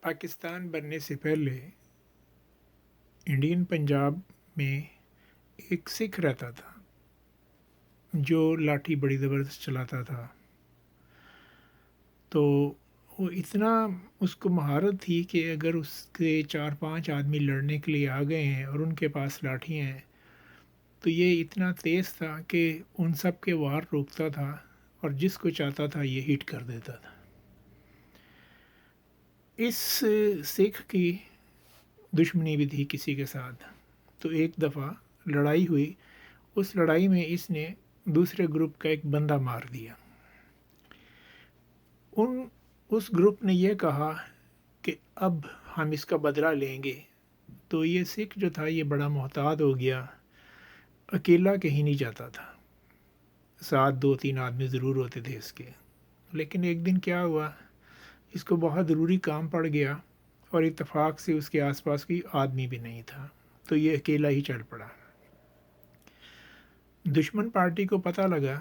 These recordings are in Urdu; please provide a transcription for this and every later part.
پاکستان بننے سے پہلے انڈین پنجاب میں ایک سکھ رہتا تھا جو لاٹھی بڑی زبردست چلاتا تھا. تو وہ اتنا اس کو مہارت تھی کہ اگر اس کے 4-5 آدمی لڑنے کے لیے آ گئے ہیں اور ان کے پاس لاٹھی ہیں تو یہ اتنا تیز تھا کہ ان سب کے وار روکتا تھا اور جس کو چاہتا تھا یہ ہٹ کر دیتا تھا. اس سکھ کی دشمنی بھی تھی کسی کے ساتھ. تو ایک دفعہ لڑائی ہوئی. اس لڑائی میں اس نے دوسرے گروپ کا ایک بندہ مار دیا. اس گروپ نے یہ کہا کہ اب ہم اس کا بدلہ لیں گے. تو یہ سکھ جو تھا یہ بڑا محتاط ہو گیا. اکیلا کہیں نہیں جاتا تھا. ساتھ 2-3 آدمی ضرور ہوتے تھے اس کے. لیکن ایک دن کیا ہوا، اس کو بہت ضروری کام پڑ گیا اور اتفاق سے اس کے آس پاس کوئی آدمی بھی نہیں تھا. تو یہ اکیلا ہی چل پڑا. دشمن پارٹی کو پتہ لگا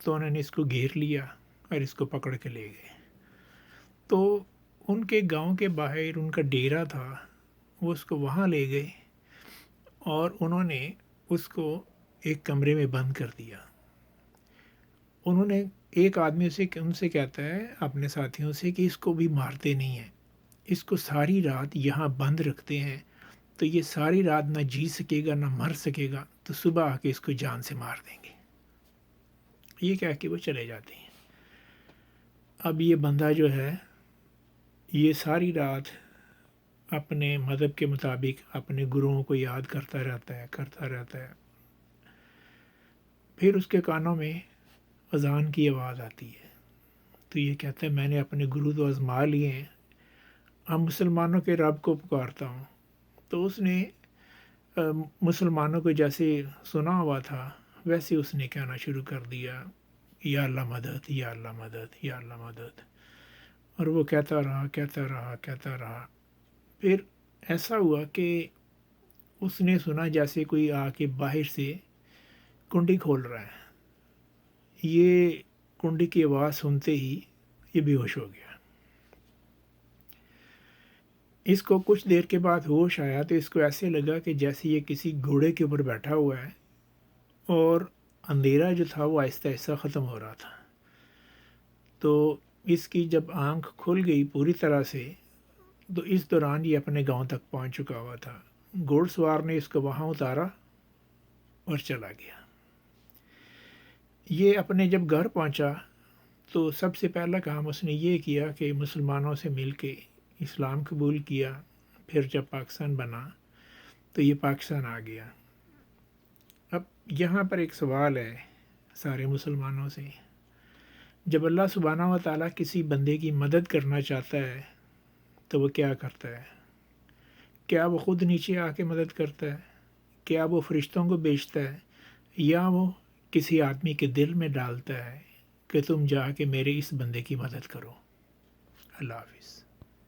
تو انہوں نے اس کو گھیر لیا اور اس کو پکڑ کے لے گئے. تو ان کے گاؤں کے باہر ان کا ڈیرا تھا، وہ اس کو وہاں لے گئے اور انہوں نے اس کو ایک کمرے میں بند کر دیا. انہوں نے ایک آدمی ان سے کہتا ہے اپنے ساتھیوں سے کہ اس کو بھی مارتے نہیں ہیں، اس کو ساری رات یہاں بند رکھتے ہیں تو یہ ساری رات نہ جی سکے گا نہ مر سکے گا، تو صبح آ کے اس کو جان سے مار دیں گے. یہ کہہ کے وہ چلے جاتے ہیں. اب یہ بندہ جو ہے یہ ساری رات اپنے مذہب کے مطابق اپنے گروؤں کو یاد کرتا رہتا ہے. پھر اس کے کانوں میں اذان کی آواز آتی ہے. تو یہ کہتا ہے میں نے اپنے گرو تو آزما لیے ہیں، اب مسلمانوں کے رب کو پکارتا ہوں. تو اس نے مسلمانوں کو جیسے سنا ہوا تھا ویسے اس نے کہنا شروع کر دیا، یا اللہ مدد، یا اللہ مدد، یا اللہ مدد. اور وہ کہتا رہا. پھر ایسا ہوا کہ اس نے سنا جیسے کوئی آ کے باہر سے کنڈی کھول رہا ہے. یہ کنڈی کی آواز سنتے ہی یہ بے ہوش ہو گیا. اس کو کچھ دیر کے بعد ہوش آیا تو اس کو ایسے لگا کہ جیسے یہ کسی گھوڑے کے اوپر بیٹھا ہوا ہے اور اندھیرا جو تھا وہ آہستہ آہستہ ختم ہو رہا تھا. تو اس کی جب آنکھ کھل گئی پوری طرح سے تو اس دوران یہ اپنے گاؤں تک پہنچ چکا ہوا تھا. گھوڑ سوار نے اس کو وہاں اتارا اور چلا گیا. یہ اپنے جب گھر پہنچا تو سب سے پہلا کام اس نے یہ کیا کہ مسلمانوں سے مل کے اسلام قبول کیا. پھر جب پاکستان بنا تو یہ پاکستان آ گیا. اب یہاں پر ایک سوال ہے سارے مسلمانوں سے، جب اللہ سبحانہ و تعالیٰ کسی بندے کی مدد کرنا چاہتا ہے تو وہ کیا کرتا ہے؟ کیا وہ خود نیچے آ کے مدد کرتا ہے؟ کیا وہ فرشتوں کو بھیجتا ہے؟ یا وہ کسی آدمی کے دل میں ڈالتا ہے کہ تم جا کے میرے اس بندے کی مدد کرو؟ اللہ حافظ.